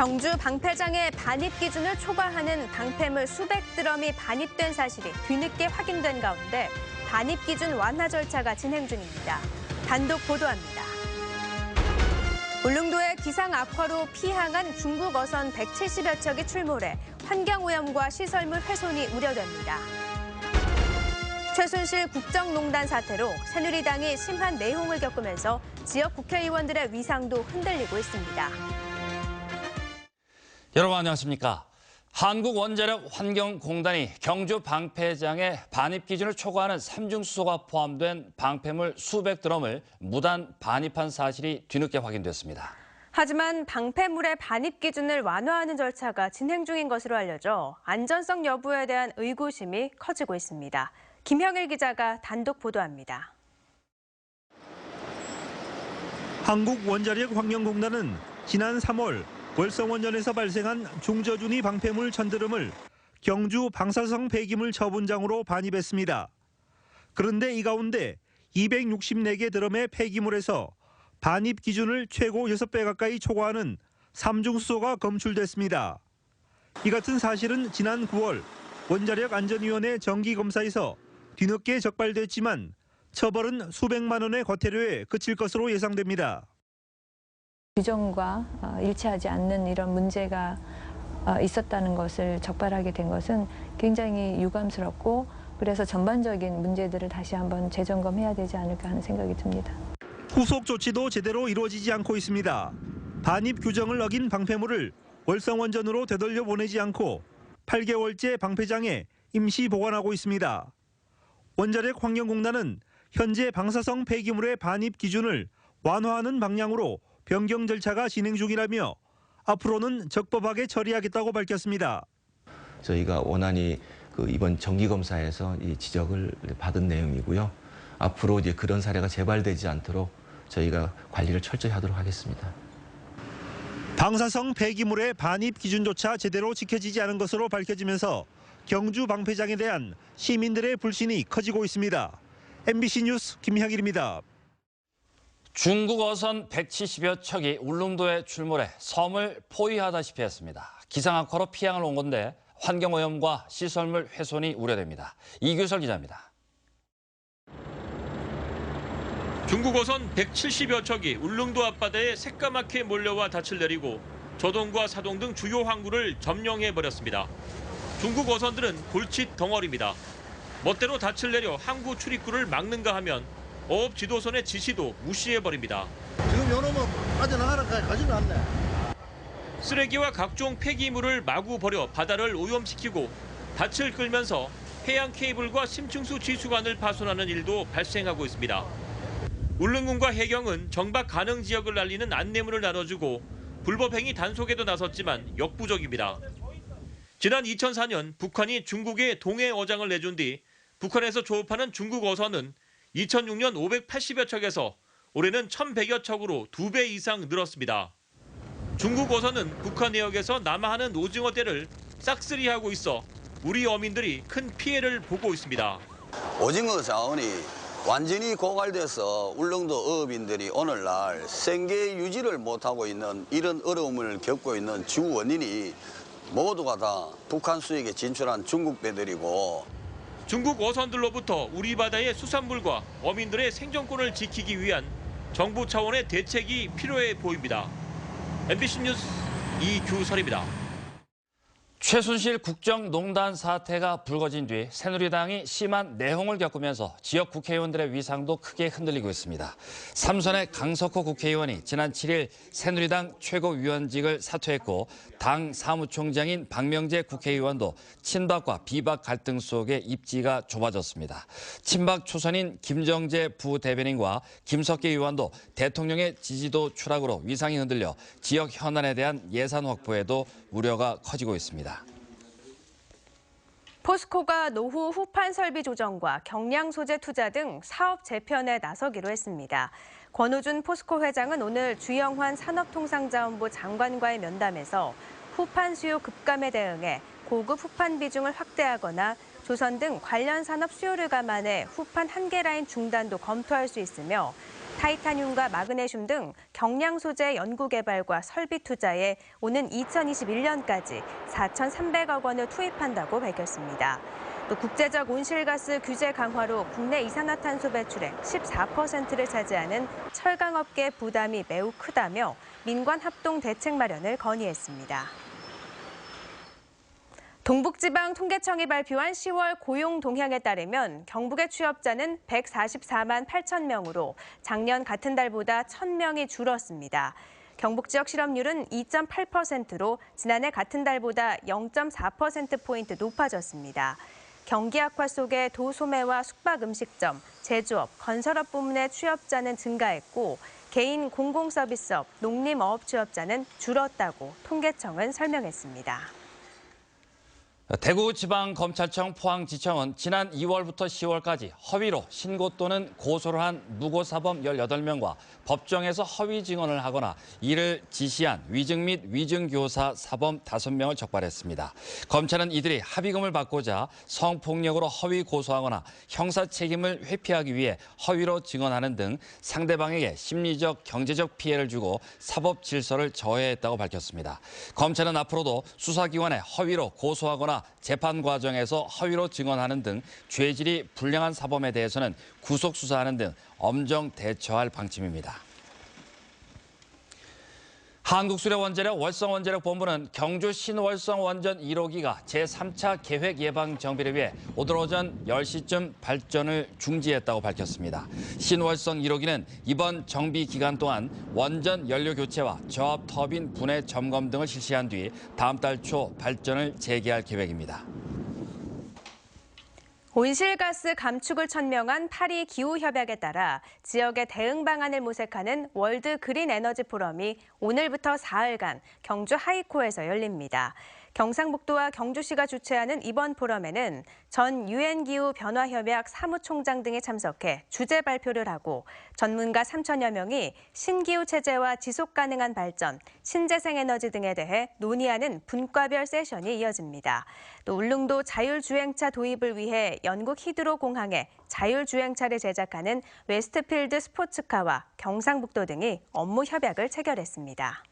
경주 방패장에 반입 기준을 초과하는 방패물 수백 드럼이 반입된 사실이 뒤늦게 확인된 가운데 반입 기준 완화 절차가 진행 중입니다. 단독 보도합니다. 울릉도의 기상 악화로 피항한 중국 어선 170여 척이 출몰해 환경오염과 시설물 훼손이 우려됩니다. 최순실 국정농단 사태로 새누리당이 심한 내홍을 겪으면서 지역 국회의원들의 위상도 흔들리고 있습니다. 여러분 안녕하십니까? 한국원자력환경공단이 경주 방패장에 반입 기준을 초과하는 삼중수소가 포함된 방패물 수백 드럼을 무단 반입한 사실이 뒤늦게 확인됐습니다. 하지만 방패물의 반입 기준을 완화하는 절차가 진행 중인 것으로 알려져 안전성 여부에 대한 의구심이 커지고 있습니다. 김형일 기자가 단독 보도합니다. 한국원자력환경공단은 지난 3월 월성원전에서 발생한 중저준위 방패물 1000드럼을 경주 방사성 폐기물 처분장으로 반입했습니다. 그런데 이 가운데 264개 드럼의 폐기물에서 반입 기준을 최고 6배 가까이 초과하는 삼중수소가 검출됐습니다. 이 같은 사실은 지난 9월 원자력안전위원회 정기검사에서 뒤늦게 적발됐지만 처벌은 수백만 원의 과태료에 그칠 것으로 예상됩니다. 규정과 일치하지 않는 이런 문제가 있었다는 것을 적발하게 된 것은 굉장히 유감스럽고 그래서 전반적인 문제들을 다시 한번 재점검해야 되지 않을까 하는 생각이 듭니다. 후속 조치도 제대로 이루어지지 않고 있습니다. 반입 규정을 어긴 방패물을 월성원전으로 되돌려 보내지 않고 8개월째 방패장에 임시 보관하고 있습니다. 원자력환경공단은 현재 방사성 폐기물의 반입 기준을 완화하는 방향으로 변경 절차가 진행 중이라며 앞으로는 적법하게 처리하겠다고 밝혔습니다. 저희가 원안이 이번 정기검사에서 이 지적을 받은 내용이고요. 앞으로 이제 그런 사례가 재발되지 않도록 저희가 관리를 철저히 하도록 하겠습니다. 방사성 폐기물의 반입 기준조차 제대로 지켜지지 않은 것으로 밝혀지면서 경주 방패장에 대한 시민들의 불신이 커지고 있습니다. MBC 뉴스 김향일입니다. 중국 어선 170여 척이 울릉도에 출몰해 섬을 포위하다시피 했습니다. 기상 악화로 피항을 온 건데 환경오염과 시설물 훼손이 우려됩니다. 이규설 기자입니다. 중국 어선 170여 척이 울릉도 앞바다에 새까맣게 몰려와 닻을 내리고 조동과 사동 등 주요 항구를 점령해버렸습니다. 중국 어선들은 골칫 덩어리입니다. 멋대로 닻을 내려 항구 출입구를 막는가 하면 어업 지도선의 지시도 무시해버립니다. 지금 요놈은 빠져나가라 가지는 않네. 쓰레기와 각종 폐기물을 마구 버려 바다를 오염시키고 닻을 끌면서 해양 케이블과 심층수 지수관을 파손하는 일도 발생하고 있습니다. 울릉군과 해경은 정박 가능 지역을 알리는 안내문을 나눠주고 불법행위 단속에도 나섰지만 역부족입니다. 지난 2004년 북한이 중국에 동해 어장을 내준 뒤 북한에서 조업하는 중국 어선은 2006년 580여 척에서 올해는 1,100여 척으로 2배 이상 늘었습니다. 중국 어선은 북한 해역에서 남하하는 오징어떼를 싹쓸이하고 있어 우리 어민들이 큰 피해를 보고 있습니다. 오징어 자원이 완전히 고갈돼서 울릉도 어업인들이 오늘날 생계 유지를 못하고 있는 이런 어려움을 겪고 있는 주 원인이 모두가 다 북한 수역에 진출한 중국 배들이고 중국 어선들로부터 우리 바다의 수산물과 어민들의 생존권을 지키기 위한 정부 차원의 대책이 필요해 보입니다. MBC 뉴스 이규설입니다. 최순실 국정농단 사태가 불거진 뒤 새누리당이 심한 내홍을 겪으면서 지역 국회의원들의 위상도 크게 흔들리고 있습니다. 삼선의 강석호 국회의원이 지난 7일 새누리당 최고위원직을 사퇴했고 당 사무총장인 박명재 국회의원도 친박과 비박 갈등 속에 입지가 좁아졌습니다. 친박 초선인 김정재 부대변인과 김석기 의원도 대통령의 지지도 추락으로 위상이 흔들려 지역 현안에 대한 예산 확보에도 우려가 커지고 있습니다. 포스코가 노후 후판 설비 조정과 경량 소재 투자 등 사업 재편에 나서기로 했습니다. 권우준 포스코 회장은 오늘 주영환 산업통상자원부 장관과의 면담에서 후판 수요 급감에 대응해 고급 후판 비중을 확대하거나 조선 등 관련 산업 수요를 감안해 후판 한계 라인 중단도 검토할 수 있으며 타이타늄과 마그네슘 등 경량 소재 연구 개발과 설비 투자에 오는 2021년까지 4,300억 원을 투입한다고 밝혔습니다. 또 국제적 온실가스 규제 강화로 국내 이산화탄소 배출의 14%를 차지하는 철강업계 부담이 매우 크다며 민관 합동 대책 마련을 건의했습니다. 동북지방통계청이 발표한 10월 고용 동향에 따르면 경북의 취업자는 144만 8천 명으로 작년 같은 달보다 1,000명이 줄었습니다. 경북 지역 실업률은 2.8%로 지난해 같은 달보다 0.4%포인트 높아졌습니다. 경기 악화 속에 도소매와 숙박음식점, 제조업, 건설업 부문의 취업자는 증가했고 개인 공공서비스업, 농림어업 취업자는 줄었다고 통계청은 설명했습니다. 대구지방검찰청 포항지청은 지난 2월부터 10월까지 허위로 신고 또는 고소를 한 무고사범 18명과 법정에서 허위 증언을 하거나 이를 지시한 위증 및 위증교사 사범 5명을 적발했습니다. 검찰은 이들이 합의금을 받고자 성폭력으로 허위 고소하거나 형사 책임을 회피하기 위해 허위로 증언하는 등 상대방에게 심리적, 경제적 피해를 주고 사법 질서를 저해했다고 밝혔습니다. 검찰은 앞으로도 수사기관에 허위로 고소하거나 재판 과정에서 허위로 증언하는 등 죄질이 불량한 사범에 대해서는 구속 수사하는 등 엄정 대처할 방침입니다. 한국수력원자력 월성원자력본부는 경주 신월성 원전 1호기가 제3차 계획 예방 정비를 위해 오늘 오전 10시쯤 발전을 중지했다고 밝혔습니다. 신월성 1호기는 이번 정비 기간 동안 원전 연료 교체와 저압 터빈 분해 점검 등을 실시한 뒤 다음 달 초 발전을 재개할 계획입니다. 온실가스 감축을 천명한 파리 기후협약에 따라 지역의 대응 방안을 모색하는 월드 그린 에너지 포럼이 오늘부터 사흘간 경주 하이코에서 열립니다. 경상북도와 경주시가 주최하는 이번 포럼에는 전 유엔 기후 변화 협약 사무총장 등이 참석해 주제 발표를 하고 전문가 3천여 명이 신기후 체제와 지속 가능한 발전, 신재생 에너지 등에 대해 논의하는 분과별 세션이 이어집니다. 또 울릉도 자율주행차 도입을 위해 영국 히드로 공항에 자율주행차를 제작하는 웨스트필드 스포츠카와 경상북도 등이 업무 협약을 체결했습니다.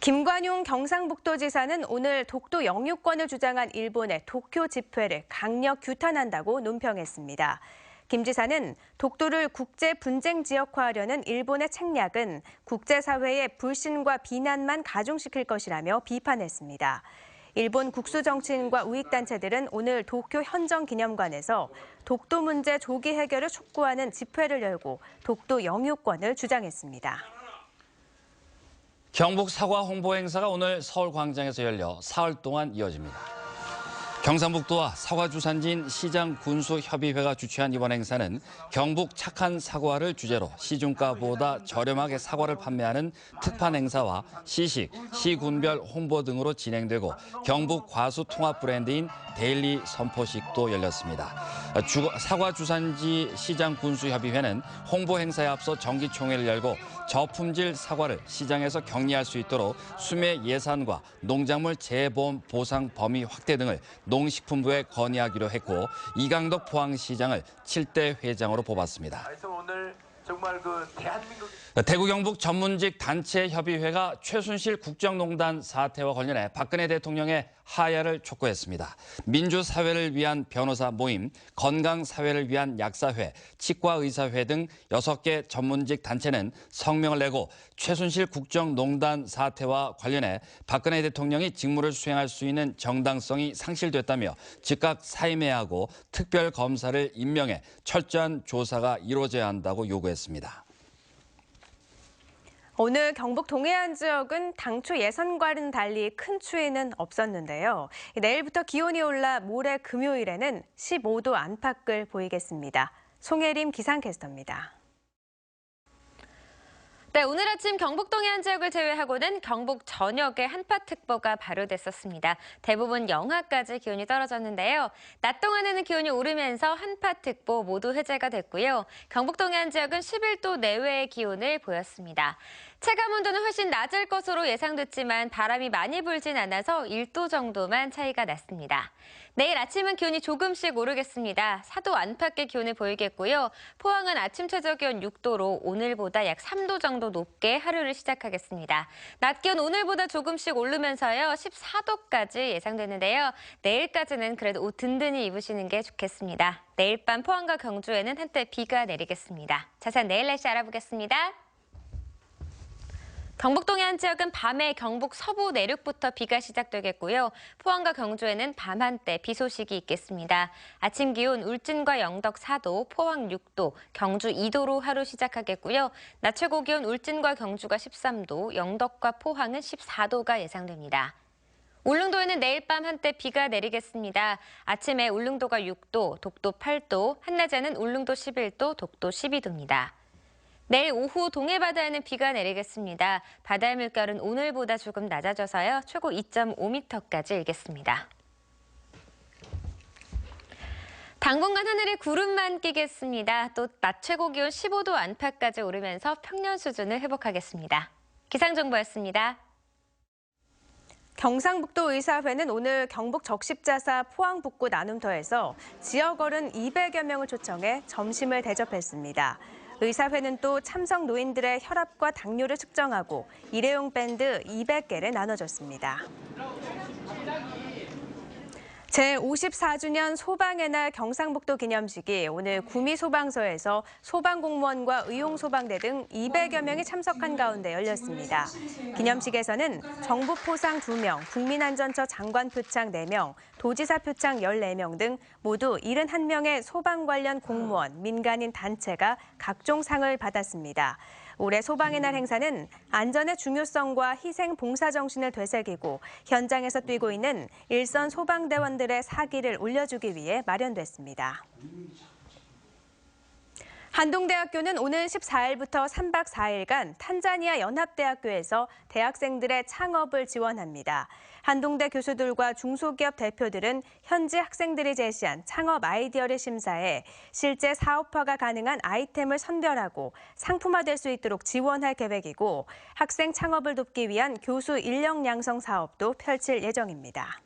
김관용 경상북도지사는 오늘 독도 영유권을 주장한 일본의 도쿄 집회를 강력 규탄한다고 논평했습니다. 김 지사는 독도를 국제 분쟁 지역화하려는 일본의 책략은 국제사회의 불신과 비난만 가중시킬 것이라며 비판했습니다. 일본 국수 정치인과 우익단체들은 오늘 도쿄 현정기념관에서 독도 문제 조기 해결을 촉구하는 집회를 열고 독도 영유권을 주장했습니다. 경북 사과 홍보 행사가 오늘 서울광장에서 열려 사흘 동안 이어집니다. 경상북도와 사과주산지인 시장군수협의회가 주최한 이번 행사는 경북 착한 사과를 주제로 시중가보다 저렴하게 사과를 판매하는 특판 행사와 시식, 시군별 홍보 등으로 진행되고 경북 과수 통합 브랜드인 데일리 선포식도 열렸습니다. 사과주산지 시장군수협의회는 홍보 행사에 앞서 정기총회를 열고 저품질 사과를 시장에서 경리할 수 있도록 수매 예산과 농작물 재보험 보상 범위 확대 등을 농식품부에 건의하기로 했고 이강덕 포항시장을 7대 회장으로 뽑았습니다. 오늘 정말 대한민국 대구 경북 전문직 단체협의회가 최순실 국정농단 사태와 관련해 박근혜 대통령의 하야를 촉구했습니다. 민주사회를 위한 변호사 모임, 건강사회를 위한 약사회, 치과의사회 등 6개 전문직 단체는 성명을 내고 최순실 국정농단 사태와 관련해 박근혜 대통령이 직무를 수행할 수 있는 정당성이 상실됐다며 즉각 사임해야 하고 특별검사를 임명해 철저한 조사가 이루어져야 한다고 요구했습니다. 오늘 경북 동해안 지역은 당초 예상과는 달리 큰 추위는 없었는데요. 내일부터 기온이 올라 모레 금요일에는 15도 안팎을 보이겠습니다. 송혜림 기상캐스터입니다. 네, 오늘 아침 경북 동해안 지역을 제외하고는 경북 전역에 한파특보가 발효됐었습니다. 대부분 영하까지 기온이 떨어졌는데요. 낮 동안에는 기온이 오르면서 한파특보 모두 해제가 됐고요. 경북 동해안 지역은 11도 내외의 기온을 보였습니다. 체감온도는 훨씬 낮을 것으로 예상됐지만 바람이 많이 불진 않아서 1도 정도만 차이가 났습니다. 내일 아침은 기온이 조금씩 오르겠습니다. 4도 안팎의 기온을 보이겠고요. 포항은 아침 최저 기온 6도로 오늘보다 약 3도 정도 높게 하루를 시작하겠습니다. 낮 기온 오늘보다 조금씩 오르면서요. 14도까지 예상되는데요. 내일까지는 그래도 옷 든든히 입으시는 게 좋겠습니다. 내일 밤 포항과 경주에는 한때 비가 내리겠습니다. 자세한 내일 날씨 알아보겠습니다. 경북 동해안 지역은 밤에 경북 서부 내륙부터 비가 시작되겠고요. 포항과 경주에는 밤 한때 비 소식이 있겠습니다. 아침 기온 울진과 영덕 4도, 포항 6도, 경주 2도로 하루 시작하겠고요. 낮 최고 기온 울진과 경주가 13도, 영덕과 포항은 14도가 예상됩니다. 울릉도에는 내일 밤 한때 비가 내리겠습니다. 아침에 울릉도가 6도, 독도 8도, 한낮에는 울릉도 11도, 독도 12도입니다. 내일 오후 동해바다에는 비가 내리겠습니다. 바다의 물결은 오늘보다 조금 낮아져서요. 최고 2.5m까지 일겠습니다. 당분간 하늘에 구름만 끼겠습니다. 또 낮 최고 기온 15도 안팎까지 오르면서 평년 수준을 회복하겠습니다. 기상정보였습니다. 경상북도 의사회는 오늘 경북 적십자사 포항 북구 나눔터에서 지역 어른 200여 명을 초청해 점심을 대접했습니다. 의사회는 또 참석 노인들의 혈압과 당뇨를 측정하고 일회용 밴드 200개를 나눠줬습니다. 제54주년 소방의 날 경상북도 기념식이 오늘 구미소방서에서 소방공무원과 의용소방대 등 200여 명이 참석한 가운데 열렸습니다. 기념식에서는 정부 포상 2명, 국민안전처 장관 표창 4명, 도지사 표창 14명 등 모두 71명의 소방 관련 공무원, 민간인 단체가 각종 상을 받았습니다. 올해 소방의 날 행사는 안전의 중요성과 희생 봉사 정신을 되새기고 현장에서 뛰고 있는 일선 소방대원들의 사기를 올려주기 위해 마련됐습니다. 한동대학교는 오늘 14일부터 3박 4일간 탄자니아 연합대학교에서 대학생들의 창업을 지원합니다. 한동대 교수들과 중소기업 대표들은 현지 학생들이 제시한 창업 아이디어를 심사해 실제 사업화가 가능한 아이템을 선별하고 상품화될 수 있도록 지원할 계획이고 학생 창업을 돕기 위한 교수 인력 양성 사업도 펼칠 예정입니다.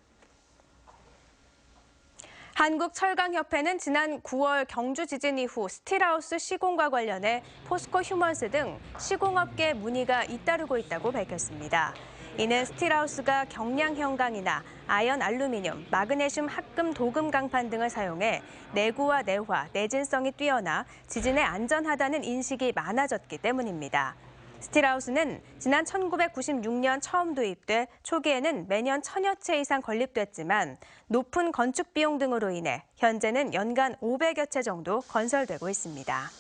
한국철강협회는 지난 9월 경주 지진 이후 스틸하우스 시공과 관련해 포스코 휴먼스 등 시공업계 문의가 잇따르고 있다고 밝혔습니다. 이는 스틸하우스가 경량 형광이나 아연 알루미늄, 마그네슘 합금 도금 강판 등을 사용해 내구와 내화, 내진성이 뛰어나 지진에 안전하다는 인식이 많아졌기 때문입니다. 스틸하우스는 지난 1996년 처음 도입돼 초기에는 매년 1000여 채 이상 건립됐지만 높은 건축 비용 등으로 인해 현재는 연간 500여 채 정도 건설되고 있습니다.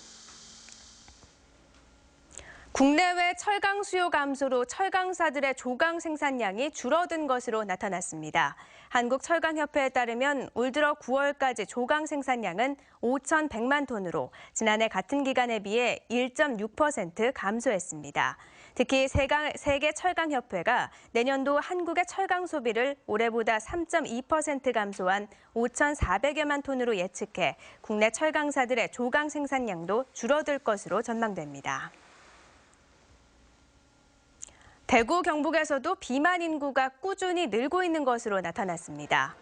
국내외 철강 수요 감소로 철강사들의 조강 생산량이 줄어든 것으로 나타났습니다. 한국철강협회에 따르면 올 들어 9월까지 조강 생산량은 5,100만 톤으로 지난해 같은 기간에 비해 1.6% 감소했습니다. 특히 세계철강협회가 내년도 한국의 철강 소비를 올해보다 3.2% 감소한 5,400여만 톤으로 예측해 국내 철강사들의 조강 생산량도 줄어들 것으로 전망됩니다. 대구, 경북에서도 비만 인구가 꾸준히 늘고 있는 것으로 나타났습니다.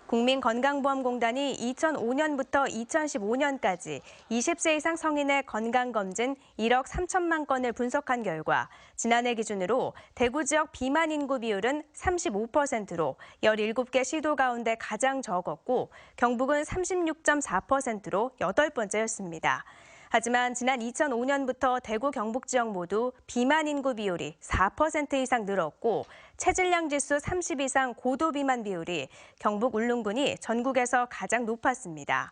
국민건강보험공단이 2005년부터 2015년까지 20세 이상 성인의 건강검진 1억 3천만 건을 분석한 결과 지난해 기준으로 대구 지역 비만 인구 비율은 35%로 17개 시도 가운데 가장 적었고 경북은 36.4%로 8번째였습니다. 하지만 지난 2005년부터 대구, 경북 지역 모두 비만 인구 비율이 4% 이상 늘었고 체질량 지수 30 이상 고도 비만 비율이 경북 울릉군이 전국에서 가장 높았습니다.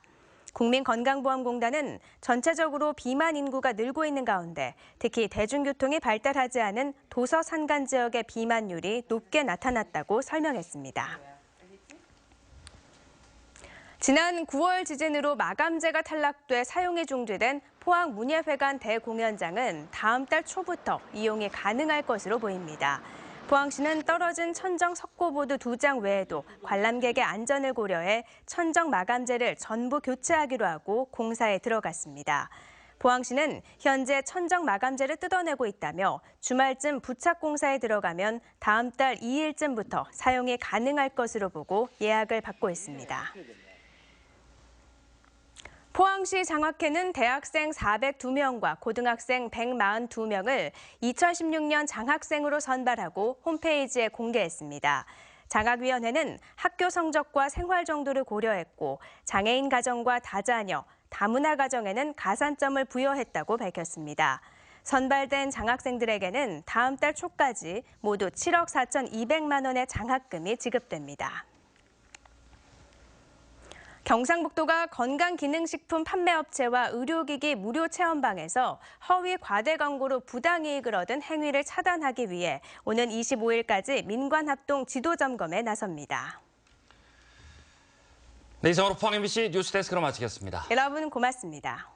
국민건강보험공단은 전체적으로 비만 인구가 늘고 있는 가운데 특히 대중교통이 발달하지 않은 도서 산간 지역의 비만율이 높게 나타났다고 설명했습니다. 지난 9월 지진으로 마감재가 탈락돼 사용이 중지된 포항문예회관 대공연장은 다음 달 초부터 이용이 가능할 것으로 보입니다. 포항시는 떨어진 천정 석고보드 2장 외에도 관람객의 안전을 고려해 천정 마감재를 전부 교체하기로 하고 공사에 들어갔습니다. 포항시는 현재 천정 마감재를 뜯어내고 있다며 주말쯤 부착 공사에 들어가면 다음 달 2일쯤부터 사용이 가능할 것으로 보고 예약을 받고 있습니다. 포항시 장학회는 대학생 402명과 고등학생 142명을 2016년 장학생으로 선발하고 홈페이지에 공개했습니다. 장학위원회는 학교 성적과 생활 정도를 고려했고 장애인 가정과 다자녀, 다문화 가정에는 가산점을 부여했다고 밝혔습니다. 선발된 장학생들에게는 다음 달 초까지 모두 7억 4,200만 원의 장학금이 지급됩니다. 경상북도가 건강기능식품 판매업체와 의료기기 무료 체험방에서 허위 과대 광고로 부당이익을 얻은 행위를 차단하기 위해 오는 25일까지 민관합동 지도점검에 나섭니다. 네, 이상으로 포항 MBC 뉴스데스크로 마치겠습니다. 여러분 고맙습니다.